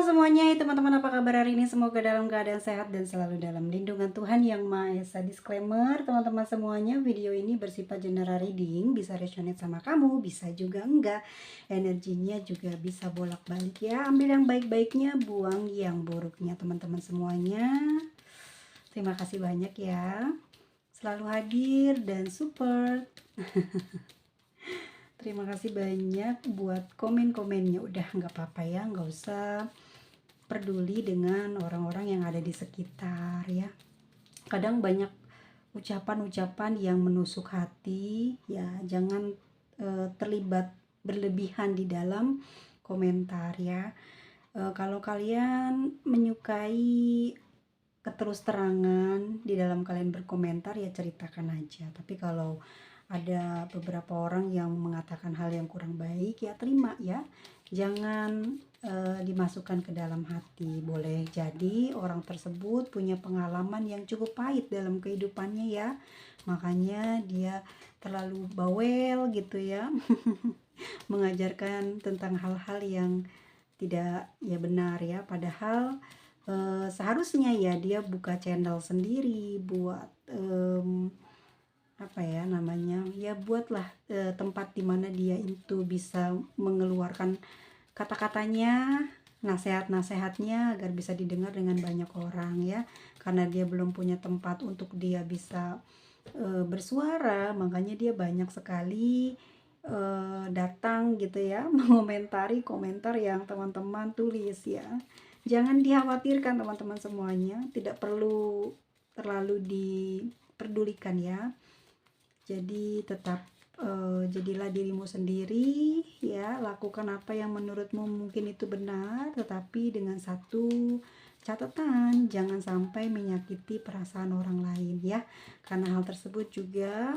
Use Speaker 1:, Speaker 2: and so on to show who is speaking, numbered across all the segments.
Speaker 1: semuanya, teman-teman, apa kabar hari ini? Semoga dalam keadaan sehat dan selalu dalam lindungan Tuhan Yang Maha Esa. Disclaimer, teman-teman semuanya, video ini bersifat general reading, bisa resonate sama kamu, bisa juga enggak. Energinya juga bisa bolak-balik ya. Ambil yang baik-baiknya, buang yang buruknya, teman-teman semuanya. Terima kasih banyak ya. Selalu hadir dan support. Terima kasih banyak buat komen-komennya. Udah nggak apa-apa ya, nggak usah peduli dengan orang-orang yang ada di sekitar ya. Kadang banyak ucapan-ucapan yang menusuk hati ya. Jangan terlibat berlebihan di dalam komentar ya. Kalau kalian menyukai keterus terangan di dalam kalian berkomentar ya ceritakan aja. Tapi kalau ada beberapa orang yang mengatakan hal yang kurang baik ya terima ya, jangan dimasukkan ke dalam hati. Boleh jadi orang tersebut punya pengalaman yang cukup pahit dalam kehidupannya ya, makanya dia terlalu bawel gitu ya mengajarkan tentang hal-hal yang tidak ya benar ya, padahal seharusnya ya dia buka channel sendiri buat apa ya namanya ya, buatlah tempat dimana dia itu bisa mengeluarkan kata-katanya, nasihat-nasihatnya agar bisa didengar dengan banyak orang ya. Karena dia belum punya tempat untuk dia bisa bersuara, makanya dia banyak sekali datang gitu ya mengomentari komentar yang teman-teman tulis ya. Jangan dikhawatirkan teman-teman semuanya, tidak perlu terlalu diperdulikan ya. Jadi tetap jadilah dirimu sendiri ya, lakukan apa yang menurutmu mungkin itu benar, tetapi dengan satu catatan, jangan sampai menyakiti perasaan orang lain ya, karena hal tersebut juga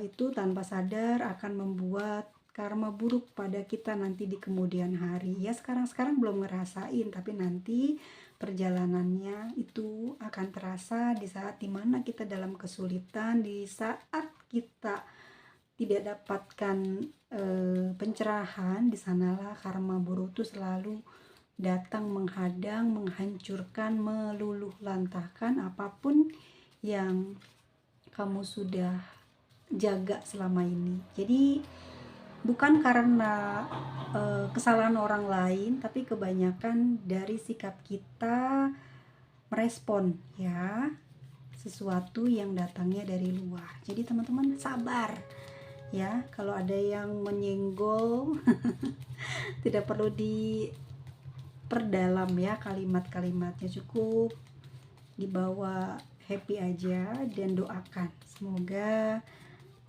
Speaker 1: itu tanpa sadar akan membuat karma buruk pada kita nanti di kemudian hari ya. Sekarang belum ngerasain, tapi nanti perjalanannya itu akan terasa di saat dimana kita dalam kesulitan, di saat kita tidak dapatkan pencerahan. Di sanalah karma buruk itu selalu datang menghadang, menghancurkan, meluluh lantahkan apapun yang kamu sudah jaga selama ini. Jadi bukan karena kesalahan orang lain, tapi kebanyakan dari sikap kita merespon ya sesuatu yang datangnya dari luar. Jadi teman-teman sabar ya, kalau ada yang menyenggol tidak perlu diperdalam ya kalimat-kalimatnya, cukup dibawa happy aja dan doakan semoga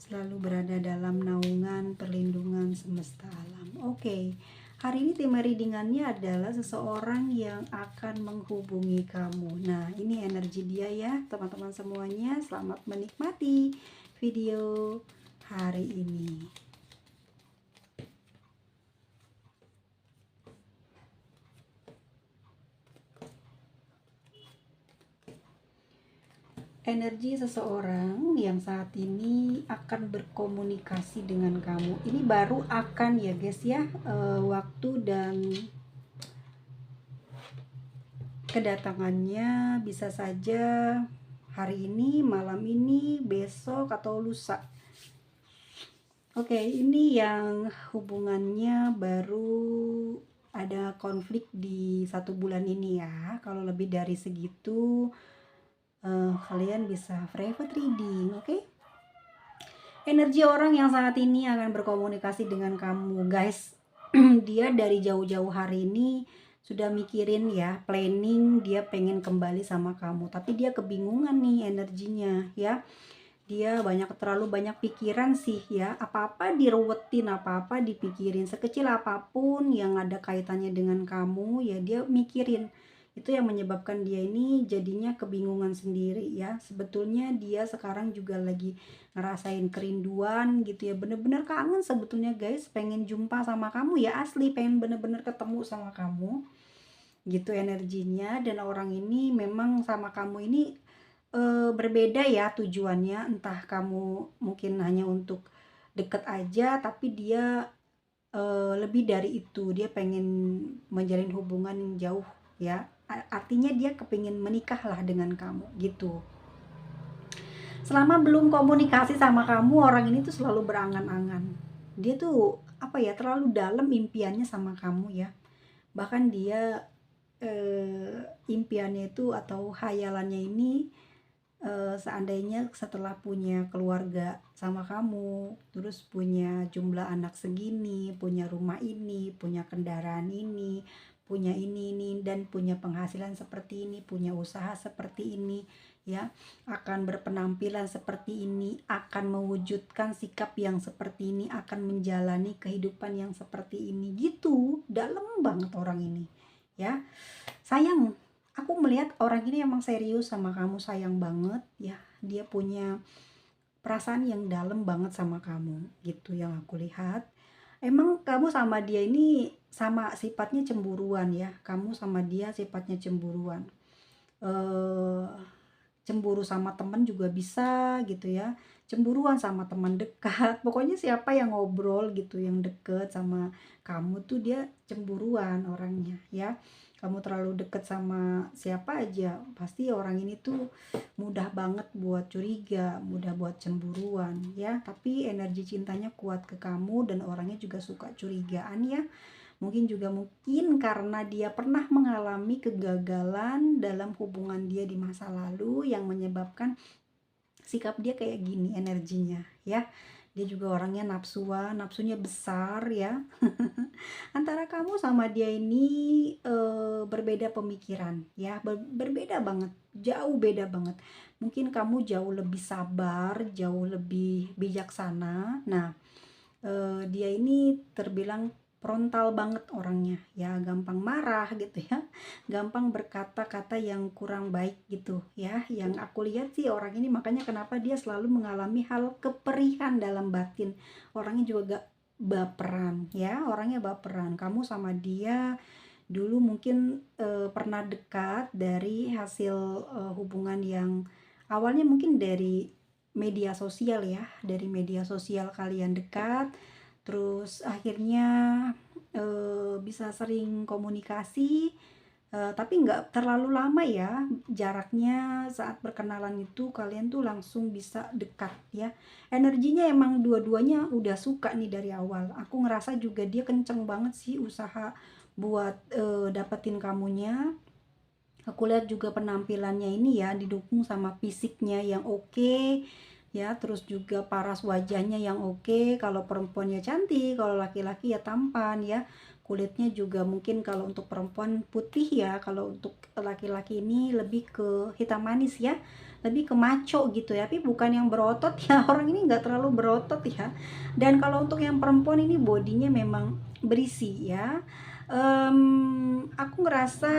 Speaker 1: selalu berada dalam naungan perlindungan semesta alam. Oke, hari ini tema readingannya adalah seseorang yang akan menghubungi kamu. Nah, ini energi dia ya teman-teman semuanya. Selamat menikmati video hari ini. Energi seseorang yang saat ini akan berkomunikasi dengan kamu. Ini baru akan ya guys ya, waktu dan kedatangannya bisa saja hari ini, malam ini, besok, atau lusa. Oke, ini yang hubungannya baru ada konflik di 1 bulan ini ya. Kalau lebih dari segitu kalian bisa private reading. Oke, energi orang yang saat ini akan berkomunikasi dengan kamu guys. Dia dari jauh-jauh hari ini sudah mikirin ya, planning dia pengen kembali sama kamu, tapi dia kebingungan nih energinya ya. Dia terlalu banyak pikiran sih ya, apa-apa diruwetin, apa-apa dipikirin, sekecil apapun yang ada kaitannya dengan kamu ya dia mikirin. Itu yang menyebabkan dia ini jadinya kebingungan sendiri ya. Sebetulnya dia sekarang juga lagi ngerasain kerinduan gitu ya, bener-bener kangen sebetulnya guys, pengen jumpa sama kamu ya, asli pengen bener-bener ketemu sama kamu gitu energinya. Dan orang ini memang sama kamu ini berbeda ya tujuannya, entah kamu mungkin hanya untuk deket aja, tapi dia lebih dari itu, dia pengen menjalin hubungan yang jauh ya. Artinya dia kepingin menikah lah dengan kamu gitu. Selama belum komunikasi sama kamu, orang ini tuh selalu berangan-angan. Dia tuh apa ya, terlalu dalam impiannya sama kamu ya. Bahkan dia impiannya itu atau hayalannya ini, seandainya setelah punya keluarga sama kamu, terus punya jumlah anak segini, punya rumah ini, punya kendaraan ini, punya ini, dan punya penghasilan seperti ini, punya usaha seperti ini, ya, akan berpenampilan seperti ini, akan mewujudkan sikap yang seperti ini, akan menjalani kehidupan yang seperti ini, gitu. Dalam banget orang ini, ya. Sayang, aku melihat orang ini emang serius sama kamu, sayang banget ya. Dia punya perasaan yang dalam banget sama kamu, gitu yang aku lihat. Emang kamu sama dia ini sama sifatnya cemburuan ya. Kamu sama dia sifatnya cemburuan. Eh Cemburu sama temen juga bisa gitu ya. Cemburuan sama teman dekat. Pokoknya siapa yang ngobrol gitu, yang deket sama kamu tuh dia cemburuan orangnya ya. Kamu terlalu deket sama siapa aja, pasti orang ini tuh mudah banget buat curiga, mudah buat cemburuan ya. Tapi energi cintanya kuat ke kamu dan orangnya juga suka curigaan ya. Mungkin karena dia pernah mengalami kegagalan dalam hubungan dia di masa lalu yang menyebabkan sikap dia kayak gini energinya ya. Dia juga orangnya nafsunya besar ya. Antara kamu sama dia ini berbeda pemikiran ya, berbeda banget, jauh beda banget. Mungkin kamu jauh lebih sabar, jauh lebih bijaksana. Nah, dia ini terbilang frontal banget orangnya ya, gampang marah gitu ya, gampang berkata-kata yang kurang baik gitu ya. Yang aku lihat sih orang ini, makanya kenapa dia selalu mengalami hal keperihan dalam batin. Orangnya juga gak baperan ya, orangnya baperan. Kamu sama dia dulu mungkin pernah dekat dari hasil hubungan yang awalnya mungkin dari media sosial ya, dari media sosial kalian dekat, terus akhirnya bisa sering komunikasi, tapi nggak terlalu lama ya jaraknya. Saat perkenalan itu kalian tuh langsung bisa dekat ya. Energinya emang dua-duanya udah suka nih dari awal. Aku ngerasa juga dia kenceng banget sih usaha buat dapetin kamunya. Aku lihat juga penampilannya ini ya, didukung sama fisiknya yang oke ya, terus juga paras wajahnya yang oke. Kalau perempuannya cantik, kalau laki-laki ya tampan ya. Kulitnya juga mungkin kalau untuk perempuan putih ya, kalau untuk laki-laki ini lebih ke hitam manis ya, lebih ke maco gitu ya, tapi bukan yang berotot ya. Orang ini nggak terlalu berotot ya. Dan kalau untuk yang perempuan ini bodinya memang berisi ya. Aku ngerasa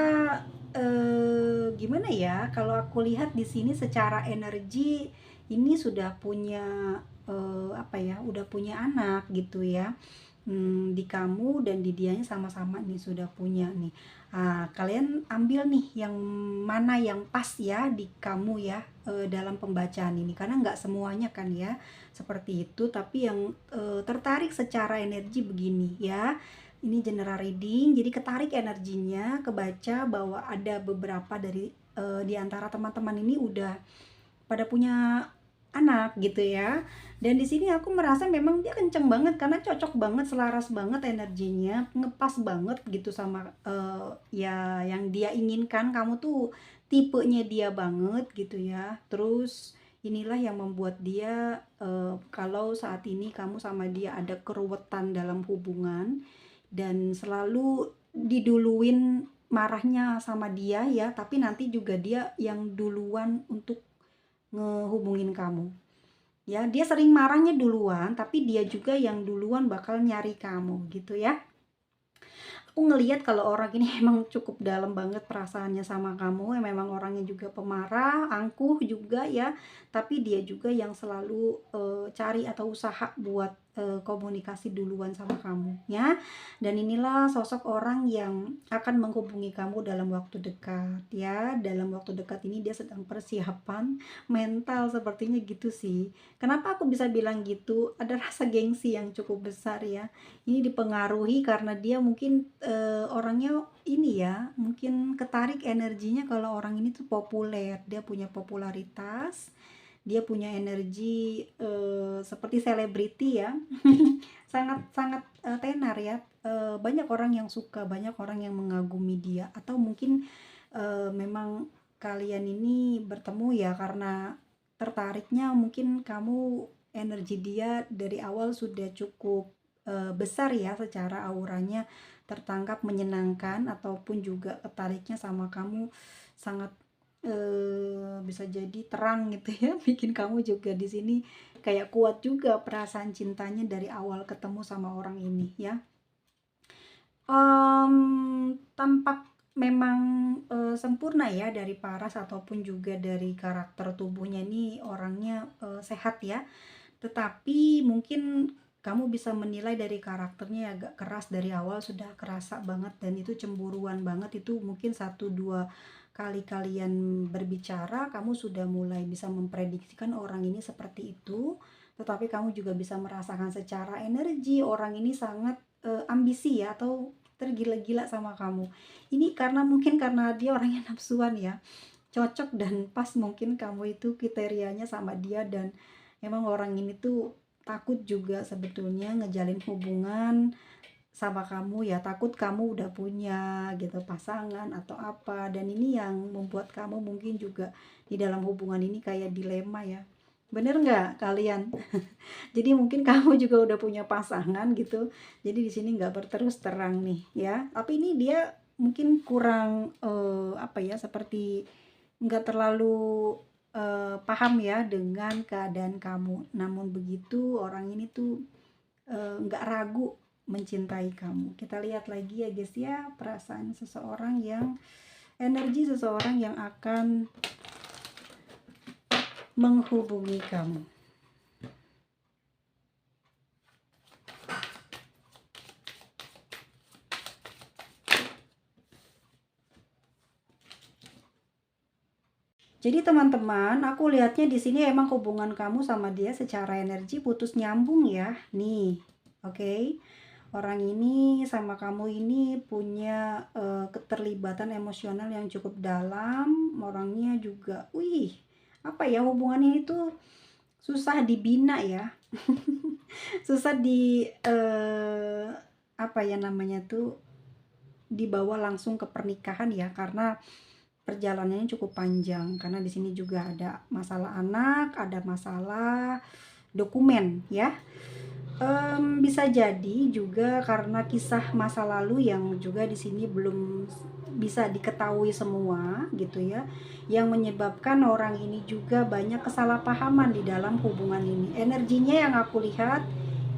Speaker 1: gimana ya, kalau aku lihat di sini secara energi ini sudah punya apa ya, udah punya anak gitu ya. Di kamu dan di dianya sama-sama nih sudah punya nih. Kalian ambil nih yang mana yang pas ya di kamu ya, dalam pembacaan ini, karena nggak semuanya kan ya seperti itu, tapi yang tertarik secara energi begini ya. Ini general reading, jadi ketarik energinya, kebaca bahwa ada beberapa dari di antara teman-teman ini udah pada punya anak gitu ya. Dan di sini aku merasa memang dia kenceng banget karena cocok banget, selaras banget energinya, ngepas banget gitu sama ya yang dia inginkan. Kamu tuh tipenya dia banget gitu ya. Terus inilah yang membuat dia kalau saat ini kamu sama dia ada keruwetan dalam hubungan dan selalu diduluin marahnya sama dia ya, tapi nanti juga dia yang duluan untuk ngehubungin kamu ya. Dia sering marahnya duluan, tapi dia juga yang duluan bakal nyari kamu gitu ya. Aku ngelihat kalau orang ini emang cukup dalam banget perasaannya sama kamu. Memang orangnya juga pemarah, angkuh juga ya, tapi dia juga yang selalu cari atau usaha buat komunikasi duluan sama kamu ya. Dan inilah sosok orang yang akan menghubungi kamu dalam waktu dekat ya. Dalam waktu dekat ini dia sedang persiapan mental, sepertinya gitu sih. Kenapa aku bisa bilang gitu? Ada rasa gengsi yang cukup besar ya. Ini dipengaruhi karena dia mungkin orangnya ini ya, mungkin ketarik energinya kalau orang ini tuh populer, dia punya popularitas, dia punya energi seperti selebriti ya. Sangat sangat tenar ya. Banyak orang yang suka, banyak orang yang mengagumi dia, atau mungkin memang kalian ini bertemu ya karena tertariknya, mungkin kamu energi dia dari awal sudah cukup besar ya, secara auranya tertangkap menyenangkan, ataupun juga ketariknya sama kamu sangat bisa jadi terang gitu ya. Bikin kamu juga di sini kayak kuat juga perasaan cintanya dari awal ketemu sama orang ini ya. Tampak memang sempurna ya dari paras ataupun juga dari karakter tubuhnya, ini orangnya sehat ya. Tetapi mungkin kamu bisa menilai dari karakternya agak keras dari awal, sudah kerasa banget, dan itu cemburuan banget. Itu mungkin 1-2 kali kalian berbicara, kamu sudah mulai bisa memprediksikan orang ini seperti itu. Tetapi kamu juga bisa merasakan secara energi orang ini sangat ambisi ya, atau tergila-gila sama kamu. Ini karena mungkin karena dia orangnya nafsuan ya, cocok dan pas mungkin kamu itu kriterianya sama dia. Dan emang orang ini tuh takut juga sebetulnya ngejalin hubungan sama kamu ya, takut kamu udah punya gitu pasangan atau apa. Dan ini yang membuat kamu mungkin juga di dalam hubungan ini kayak dilema ya. Bener nggak kalian? Jadi mungkin kamu juga udah punya pasangan gitu. Jadi di sini nggak berterus terang nih ya. Tapi ini dia mungkin kurang apa ya, seperti nggak terlalu paham ya dengan keadaan kamu. Namun begitu orang ini tuh nggak ragu mencintai kamu. Kita lihat lagi ya guys ya, perasaan seseorang yang, energi seseorang yang akan menghubungi kamu. Jadi teman-teman, aku lihatnya di sini emang hubungan kamu sama dia secara energi putus nyambung ya. Nih, oke. Orang ini sama kamu ini punya keterlibatan emosional yang cukup dalam. Orangnya juga, wih, apa ya, hubungan ini tuh susah dibina ya. Susah di apa ya namanya tuh, dibawa langsung ke pernikahan ya, karena perjalanannya cukup panjang. Karena di sini juga ada masalah anak, ada masalah dokumen ya. Bisa jadi juga karena kisah masa lalu yang juga di sini belum bisa diketahui semua gitu ya, yang menyebabkan orang ini juga banyak kesalahpahaman di dalam hubungan ini. Energinya yang aku lihat,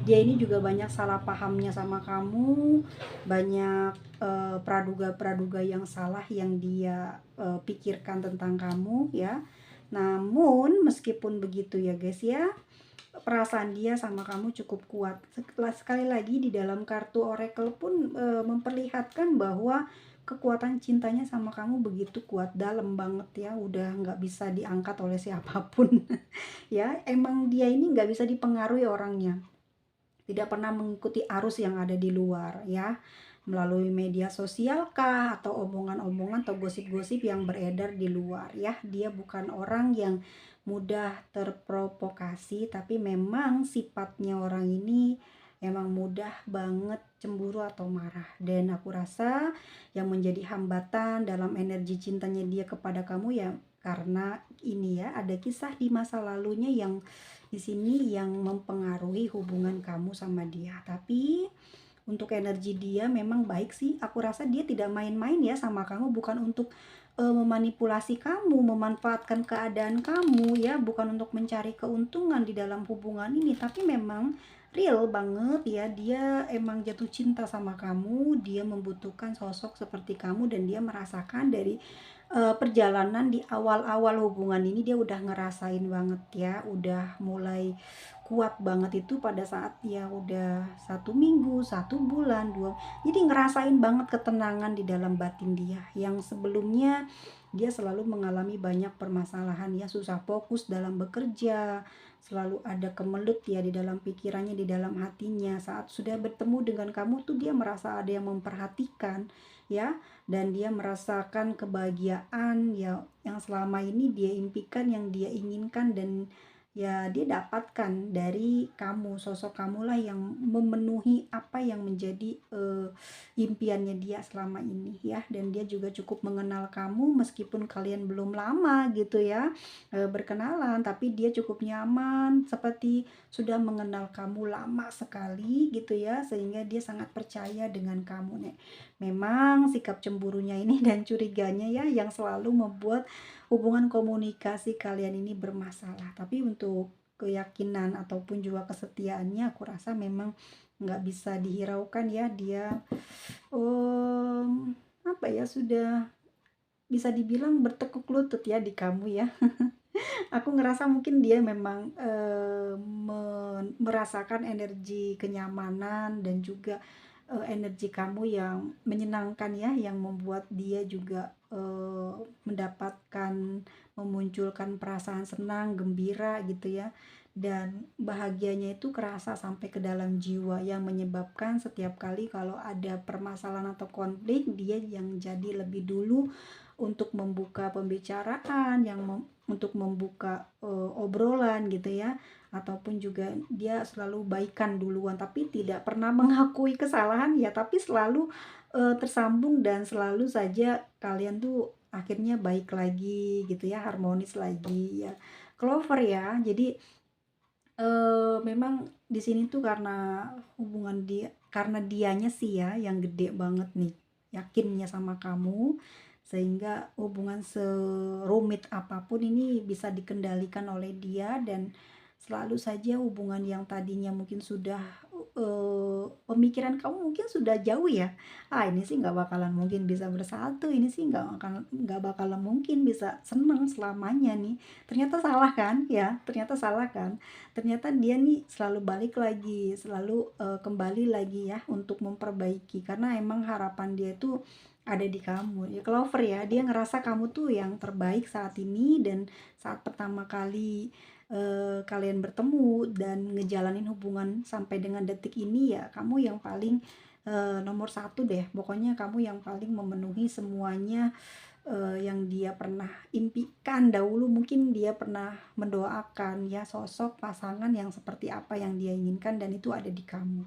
Speaker 1: dia ini juga banyak salah pahamnya sama kamu, banyak praduga-praduga yang salah yang dia pikirkan tentang kamu ya. Namun meskipun begitu ya guys ya, perasaan dia sama kamu cukup kuat. Sekali lagi di dalam kartu oracle pun memperlihatkan bahwa kekuatan cintanya sama kamu begitu kuat, dalam banget ya, udah nggak bisa diangkat oleh siapapun. Ya, emang dia ini nggak bisa dipengaruhi orangnya, tidak pernah mengikuti arus yang ada di luar ya, melalui media sosial kah, atau omongan-omongan atau gosip-gosip yang beredar di luar ya. Dia bukan orang yang mudah terprovokasi, tapi memang sifatnya orang ini emang mudah banget cemburu atau marah. Dan aku rasa yang menjadi hambatan dalam energi cintanya dia kepada kamu ya, karena ini ya, ada kisah di masa lalunya yang di sini yang mempengaruhi hubungan kamu sama dia. Tapi untuk energi dia memang baik sih. Aku rasa dia tidak main-main ya sama kamu, bukan untuk memanipulasi kamu, memanfaatkan keadaan kamu ya, bukan untuk mencari keuntungan di dalam hubungan ini, tapi memang real banget ya, dia emang jatuh cinta sama kamu, dia membutuhkan sosok seperti kamu, dan dia merasakan dari perjalanan di awal-awal hubungan ini, dia udah ngerasain banget ya, udah mulai kuat banget itu pada saat dia udah 1 minggu, 1 bulan, jadi ngerasain banget ketenangan di dalam batin dia, yang sebelumnya dia selalu mengalami banyak permasalahan ya, susah fokus dalam bekerja, selalu ada kemelut ya di dalam pikirannya, di dalam hatinya. Saat sudah bertemu dengan kamu tuh dia merasa ada yang memperhatikan ya, dan dia merasakan kebahagiaan ya yang selama ini dia impikan, yang dia inginkan, dan ya dia dapatkan dari kamu. Sosok kamulah yang memenuhi apa yang menjadi impiannya dia selama ini ya, dan dia juga cukup mengenal kamu meskipun kalian belum lama gitu ya berkenalan, tapi dia cukup nyaman seperti sudah mengenal kamu lama sekali gitu ya, sehingga dia sangat percaya dengan kamu nih. Memang sikap cemburunya ini dan curiganya ya yang selalu membuat hubungan komunikasi kalian ini bermasalah. Tapi untuk keyakinan ataupun juga kesetiaannya aku rasa memang nggak bisa dihiraukan ya. Dia apa ya, sudah bisa dibilang bertekuk lutut ya di kamu ya. Aku ngerasa mungkin dia memang merasakan energi kenyamanan dan juga energi kamu yang menyenangkan ya, yang membuat dia juga mendapatkan, memunculkan perasaan senang, gembira gitu ya, dan bahagianya itu kerasa sampai ke dalam jiwa, yang menyebabkan setiap kali kalau ada permasalahan atau konflik, dia yang jadi lebih dulu untuk membuka pembicaraan, yang untuk membuka obrolan gitu ya, ataupun juga dia selalu baikan duluan, tapi tidak pernah mengakui kesalahan ya, tapi selalu tersambung dan selalu saja kalian tuh akhirnya baik lagi gitu ya, harmonis lagi ya, Clover ya. Jadi memang di sini tuh karena hubungan dia, karena dianya sih ya yang gede banget nih yakinnya sama kamu, sehingga hubungan serumit apapun ini bisa dikendalikan oleh dia, dan selalu saja hubungan yang tadinya mungkin sudah pemikiran kamu mungkin sudah jauh ya, ini sih nggak bakalan mungkin bisa bersatu, ini sih nggak bakalan mungkin bisa seneng selamanya nih. Ternyata salah kan ya, ternyata salah kan. Ternyata dia nih selalu balik lagi, selalu kembali lagi ya untuk memperbaiki, karena emang harapan dia tuh ada di kamu ya, Clover ya. Dia ngerasa kamu tuh yang terbaik saat ini, dan saat pertama kali kalian bertemu dan ngejalanin hubungan sampai dengan detik ini ya, kamu yang paling nomor satu deh. Pokoknya kamu yang paling memenuhi semuanya yang dia pernah impikan dahulu. Mungkin dia pernah mendoakan ya sosok pasangan yang seperti apa yang dia inginkan, dan itu ada di kamu.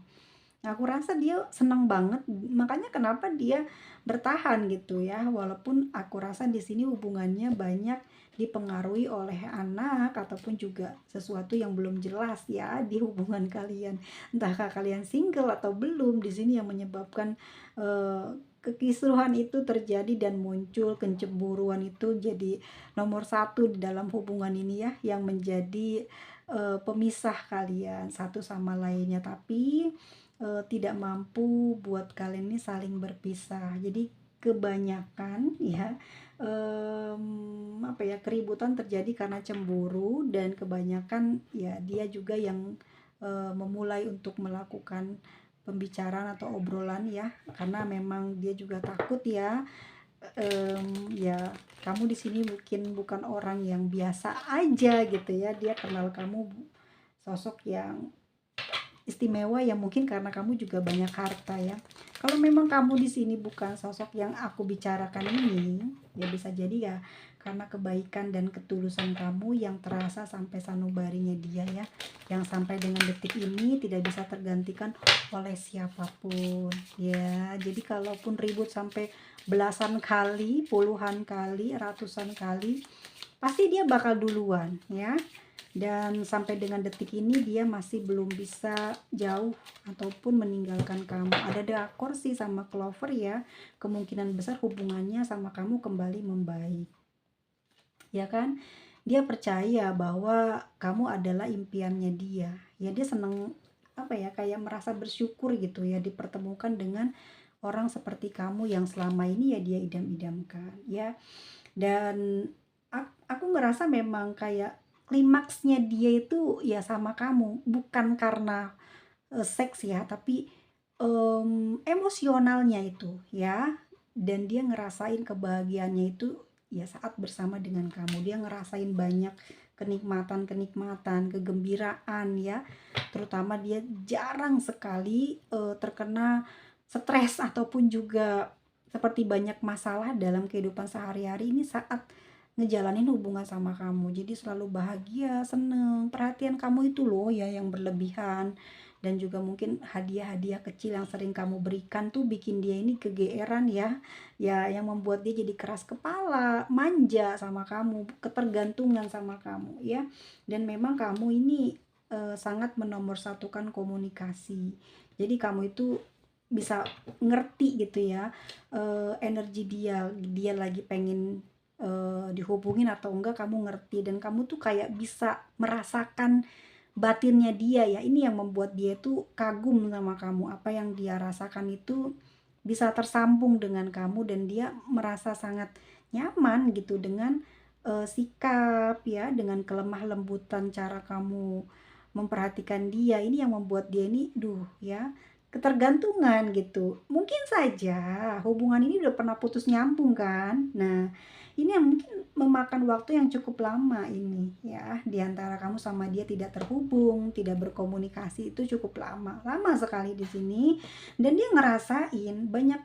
Speaker 1: Nah, aku rasa dia senang banget, makanya kenapa dia bertahan gitu ya. Walaupun aku rasa di sini hubungannya banyak dipengaruhi oleh anak ataupun juga sesuatu yang belum jelas ya di hubungan kalian. Entahkah kalian single atau belum, di sini yang menyebabkan kekisruhan itu terjadi dan muncul kecemburuan itu jadi nomor satu di dalam hubungan ini ya, yang menjadi pemisah kalian satu sama lainnya. Tapi tidak mampu buat kalian ini saling berpisah. Jadi kebanyakan ya apa ya, keributan terjadi karena cemburu, dan kebanyakan ya dia juga yang memulai untuk melakukan pembicaraan atau obrolan ya, karena memang dia juga takut ya. Ya kamu di sini mungkin bukan orang yang biasa aja gitu ya, dia kenal kamu sosok yang istimewa ya, mungkin karena kamu juga banyak harta ya. Kalau memang kamu di sini bukan sosok yang aku bicarakan ini, ya bisa jadi ya karena kebaikan dan ketulusan kamu yang terasa sampai sanubarinya dia ya, yang sampai dengan detik ini tidak bisa tergantikan oleh siapapun ya. Jadi kalaupun ribut sampai belasan kali, puluhan kali, ratusan kali, pasti dia bakal duluan ya, dan sampai dengan detik ini dia masih belum bisa jauh ataupun meninggalkan kamu. Ada drakor sih sama Clover ya, kemungkinan besar hubungannya sama kamu kembali membaik ya kan. Dia percaya bahwa kamu adalah impiannya dia ya, dia seneng apa ya, kayak merasa bersyukur gitu ya dipertemukan dengan orang seperti kamu yang selama ini ya dia idam-idamkan ya. Dan aku ngerasa memang kayak klimaksnya dia itu ya sama kamu, bukan karena seks ya, tapi emosionalnya itu ya, dan dia ngerasain kebahagiaannya itu ya saat bersama dengan kamu. Dia ngerasain banyak kenikmatan-kenikmatan, kegembiraan ya. Terutama dia jarang sekali terkena stres ataupun juga seperti banyak masalah dalam kehidupan sehari-hari ini saat ngejalanin hubungan sama kamu. Jadi selalu bahagia, seneng, perhatian kamu itu loh ya yang berlebihan, dan juga mungkin hadiah-hadiah kecil yang sering kamu berikan tuh bikin dia ini kegeeran ya, ya yang membuat dia jadi keras kepala, manja sama kamu, ketergantungan sama kamu ya. Dan memang kamu ini sangat menomorsatukan komunikasi. Jadi kamu itu bisa ngerti gitu ya, energi dia lagi pengen dihubungin atau enggak, kamu ngerti, dan kamu tuh kayak bisa merasakan batinnya dia ya. Ini yang membuat dia tuh kagum sama kamu, apa yang dia rasakan itu bisa tersambung dengan kamu, dan dia merasa sangat nyaman gitu dengan sikap ya, dengan kelemah lembutan cara kamu memperhatikan dia. Ini yang membuat dia ini duh ya, ketergantungan gitu. Mungkin saja hubungan ini udah pernah putus nyambung kan. Nah, ini yang mungkin memakan waktu yang cukup lama ini ya, di antara kamu sama dia tidak terhubung, tidak berkomunikasi itu cukup lama, lama sekali di sini. Dan dia ngerasain banyak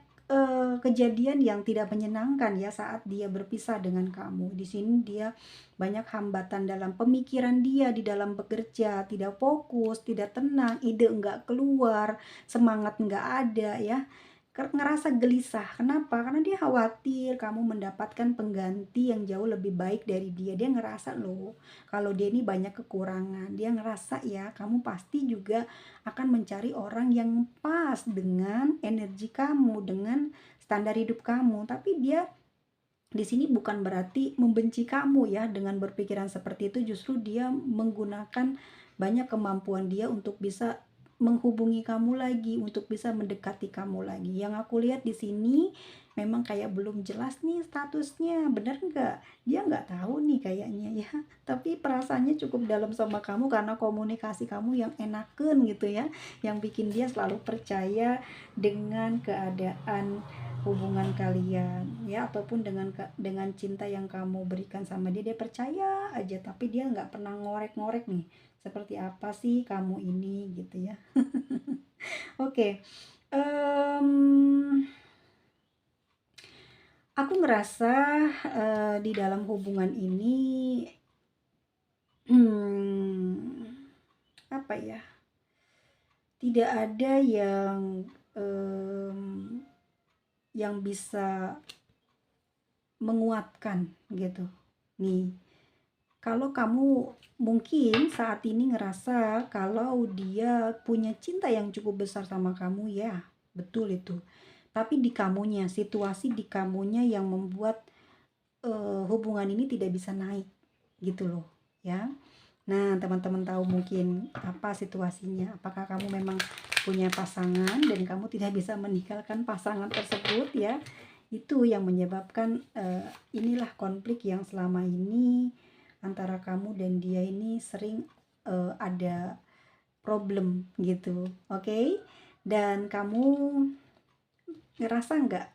Speaker 1: kejadian yang tidak menyenangkan ya saat dia berpisah dengan kamu. Di sini dia banyak hambatan dalam pemikiran dia, di dalam bekerja, tidak fokus, tidak tenang, ide enggak keluar, semangat enggak ada ya, ngerasa gelisah. Kenapa? Karena dia khawatir kamu mendapatkan pengganti yang jauh lebih baik dari dia. Dia ngerasa loh, kalau dia ini banyak kekurangan. Dia ngerasa ya, kamu pasti juga akan mencari orang yang pas dengan energi kamu, dengan standar hidup kamu. Tapi dia di sini bukan berarti membenci kamu ya dengan berpikiran seperti itu. Justru dia menggunakan banyak kemampuan dia untuk bisa menghubungi kamu lagi, untuk bisa mendekati kamu lagi. Yang aku lihat di sini memang kayak belum jelas nih statusnya, bener nggak? Dia nggak tahu nih kayaknya ya. Tapi perasaannya cukup dalam sama kamu karena komunikasi kamu yang enaken gitu ya, yang bikin dia selalu percaya dengan keadaan hubungan kalian ya, ataupun dengan cinta yang kamu berikan sama dia. Dia percaya aja, tapi dia nggak pernah ngorek-ngorek nih seperti apa sih kamu ini gitu ya. Oke, aku ngerasa di dalam hubungan ini apa ya, tidak ada yang bisa menguatkan gitu nih. Kalau kamu mungkin saat ini ngerasa kalau dia punya cinta yang cukup besar sama kamu, ya betul itu. Tapi di kamunya, situasi di kamunya yang membuat hubungan ini tidak bisa naik gitu loh ya. Nah, teman-teman tahu mungkin apa situasinya? Apakah kamu memang punya pasangan dan kamu tidak bisa meninggalkan pasangan tersebut ya? Itu yang menyebabkan inilah konflik yang selama ini antara kamu dan dia ini sering ada problem gitu. Oke? Dan kamu ngerasa nggak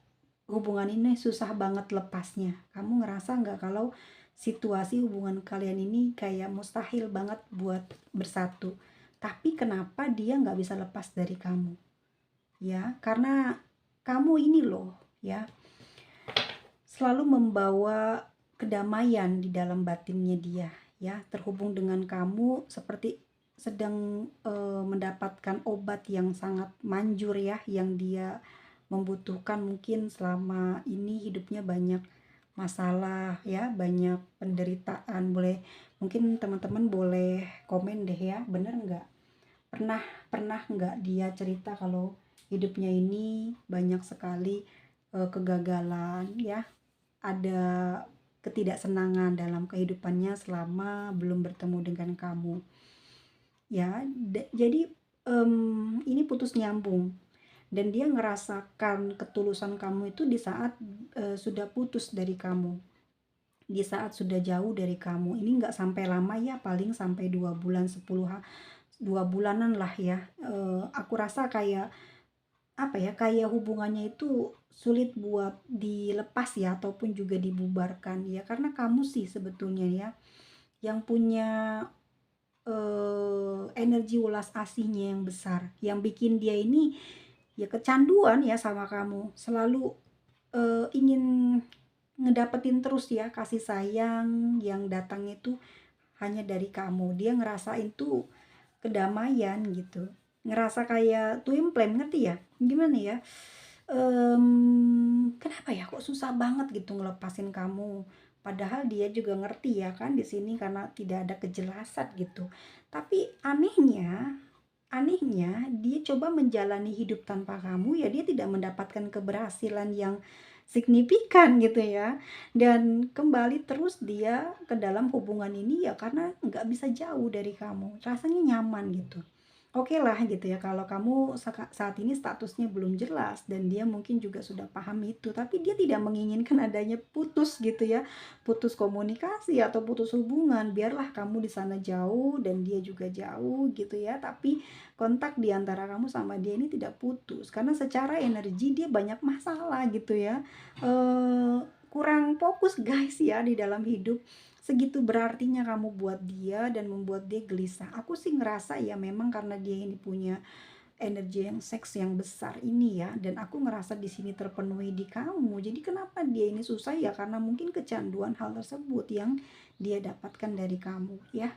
Speaker 1: hubungan ini susah banget lepasnya? Kamu ngerasa nggak kalau situasi hubungan kalian ini kayak mustahil banget buat bersatu? Tapi kenapa dia nggak bisa lepas dari kamu? Ya, karena kamu ini loh ya, selalu membawa kedamaian di dalam batinnya dia ya, terhubung dengan kamu seperti sedang mendapatkan obat yang sangat manjur ya, yang dia membutuhkan. Mungkin selama ini hidupnya banyak masalah ya, banyak penderitaan. Boleh, mungkin teman-teman boleh komen deh ya, bener nggak? Pernah pernah nggak dia cerita kalau hidupnya ini banyak sekali kegagalan ya, ada ketidaksenangan dalam kehidupannya selama belum bertemu dengan kamu ya. Jadi ini putus nyambung, dan dia ngerasakan ketulusan kamu itu di saat sudah putus dari kamu. di saat sudah jauh dari kamu. Ini nggak sampai lama ya, paling sampai 2 bulan, 2 bulanan lah ya. Aku rasa kayak apa ya, kayak hubungannya itu sulit buat dilepas ya, ataupun juga dibubarkan ya, karena kamu sih sebetulnya ya yang punya energi ulas asihnya yang besar, yang bikin dia ini ya kecanduan ya sama kamu, selalu ingin ngedapetin terus ya kasih sayang yang datang itu hanya dari kamu. Dia ngerasain tuh kedamaian gitu, ngerasa kayak twin flame, ngerti ya? Gimana ya? Kenapa ya kok susah banget gitu ngelepasin kamu? Padahal dia juga ngerti ya kan di sini karena tidak ada kejelasan gitu. Tapi anehnya dia coba menjalani hidup tanpa kamu ya, dia tidak mendapatkan keberhasilan yang signifikan gitu ya, dan kembali terus dia ke dalam hubungan ini ya karena nggak bisa jauh dari kamu, rasanya nyaman gitu. Oke lah gitu ya kalau kamu saat ini statusnya belum jelas dan dia mungkin juga sudah paham itu, tapi dia tidak menginginkan adanya putus gitu ya, putus komunikasi atau putus hubungan. Biarlah kamu di sana jauh dan dia juga jauh gitu ya, tapi kontak di antara kamu sama dia ini tidak putus karena secara energi dia banyak masalah gitu ya. Kurang fokus guys ya di dalam hidup. Segitu berartinya kamu buat dia dan membuat dia gelisah. Aku sih ngerasa ya memang karena dia ini punya energi yang seks yang besar ini ya, dan aku ngerasa di sini terpenuhi di kamu. Jadi kenapa dia ini susah ya karena mungkin kecanduan hal tersebut yang dia dapatkan dari kamu ya.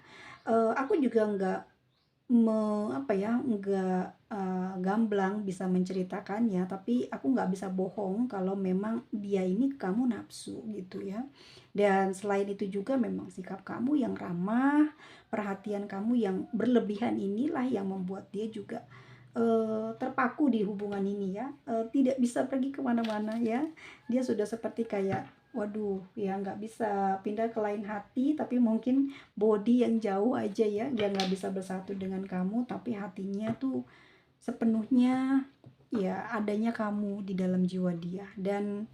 Speaker 1: Aku juga nggak apa ya, nggak gamblang bisa menceritakannya, tapi aku nggak bisa bohong kalau memang dia ini ke kamu nafsu gitu ya. Dan selain itu juga memang sikap kamu yang ramah, perhatian kamu yang berlebihan inilah yang membuat dia juga terpaku di hubungan ini ya, tidak bisa pergi kemana-mana ya. Dia sudah seperti kayak waduh ya, nggak bisa pindah ke lain hati, tapi mungkin body yang jauh aja ya, dia nggak bisa bersatu dengan kamu, tapi hatinya tuh sepenuhnya ya adanya kamu di dalam jiwa dia. Dan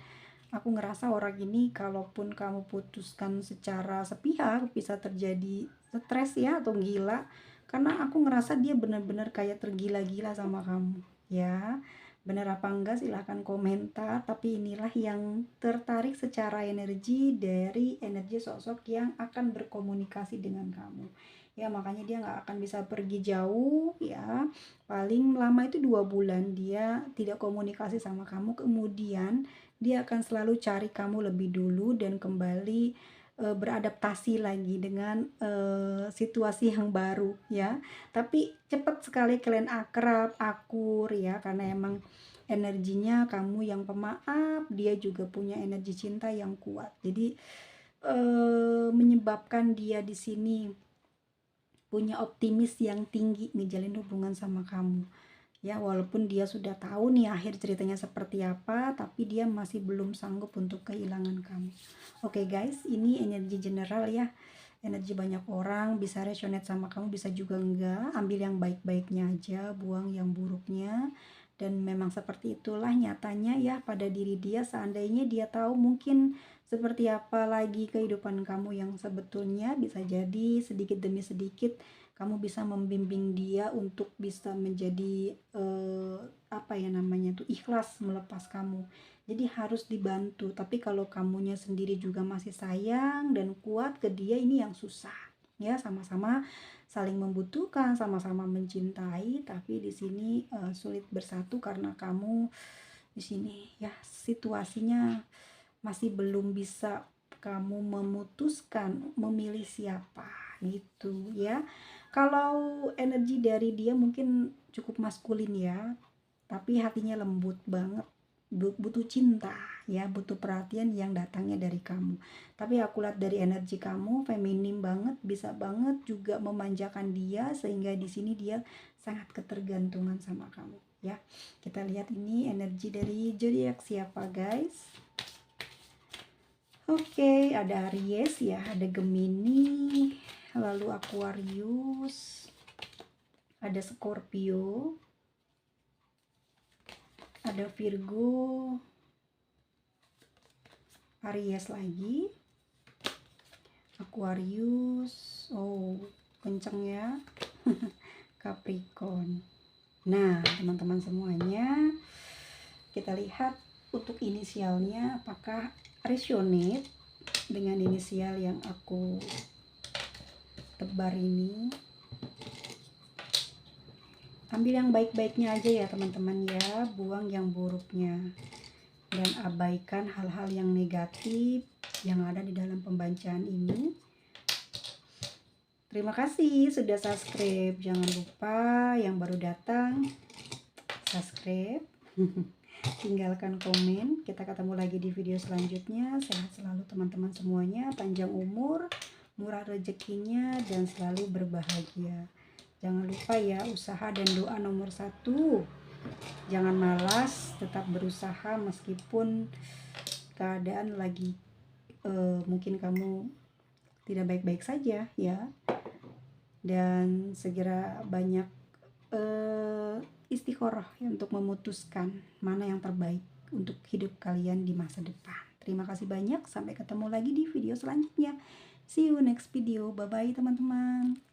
Speaker 1: aku ngerasa orang ini kalaupun kamu putuskan secara sepihak bisa terjadi stres ya atau gila, karena aku ngerasa dia benar-benar kayak tergila-gila sama kamu ya. Bener apa enggak silahkan komentar, tapi inilah yang tertarik secara energi dari energi sosok yang akan berkomunikasi dengan kamu ya. Makanya dia nggak akan bisa pergi jauh ya, paling lama itu 2 bulan dia tidak komunikasi sama kamu, kemudian dia akan selalu cari kamu lebih dulu dan kembali beradaptasi lagi dengan situasi yang baru ya. Tapi cepat sekali kalian akrab, akur ya, karena emang energinya kamu yang pemaaf, dia juga punya energi cinta yang kuat. Jadi menyebabkan dia di sini punya optimis yang tinggi ngejalin hubungan sama kamu ya, walaupun dia sudah tahu nih akhir ceritanya seperti apa, tapi dia masih belum sanggup untuk kehilangan kamu. Oke guys, ini energi general ya, energi banyak orang, bisa resonate sama kamu, bisa juga enggak. Ambil yang baik-baiknya aja, buang yang buruknya. Dan memang seperti itulah nyatanya ya pada diri dia. Seandainya dia tahu mungkin seperti apa lagi kehidupan kamu yang sebetulnya, bisa jadi sedikit demi sedikit kamu bisa membimbing dia untuk bisa menjadi apa ya namanya tuh, ikhlas melepas kamu. Jadi harus dibantu, tapi kalau kamunya sendiri juga masih sayang dan kuat ke dia, ini yang susah ya. Sama-sama saling membutuhkan, sama-sama mencintai, tapi di sini sulit bersatu karena kamu di sini ya situasinya masih belum bisa kamu memutuskan memilih siapa gitu ya. Kalau energi dari dia mungkin cukup maskulin ya, tapi hatinya lembut banget, butuh cinta ya, butuh perhatian yang datangnya dari kamu. Tapi aku lihat dari energi kamu feminim banget, bisa banget juga memanjakan dia, sehingga di sini dia sangat ketergantungan sama kamu ya. Kita lihat ini energi dari zodiak siapa guys. Oke, ada Aries ya, ada Gemini, lalu Aquarius, ada Scorpio, ada Virgo, Aries lagi, Aquarius. Oh, kenceng ya. Capricorn. Nah, teman-teman semuanya, kita lihat untuk inisialnya apakah resonate dengan inisial yang aku tebar ini. Ambil yang baik-baiknya aja ya teman-teman ya, buang yang buruknya. Dan abaikan hal-hal yang negatif yang ada di dalam pembacaan ini. Terima kasih sudah subscribe. Jangan lupa yang baru datang subscribe. Tinggalkan komen. Kita ketemu lagi di video selanjutnya. Sehat selalu teman-teman semuanya, panjang umur, murah rezekinya, dan selalu berbahagia. Jangan lupa ya, usaha dan doa nomor 1. Jangan malas, tetap berusaha meskipun keadaan lagi mungkin kamu tidak baik-baik saja ya. Dan segera banyak istiqoroh ya, untuk memutuskan mana yang terbaik untuk hidup kalian di masa depan. Terima kasih banyak, sampai ketemu lagi di video selanjutnya. See you next video. Bye bye teman-teman.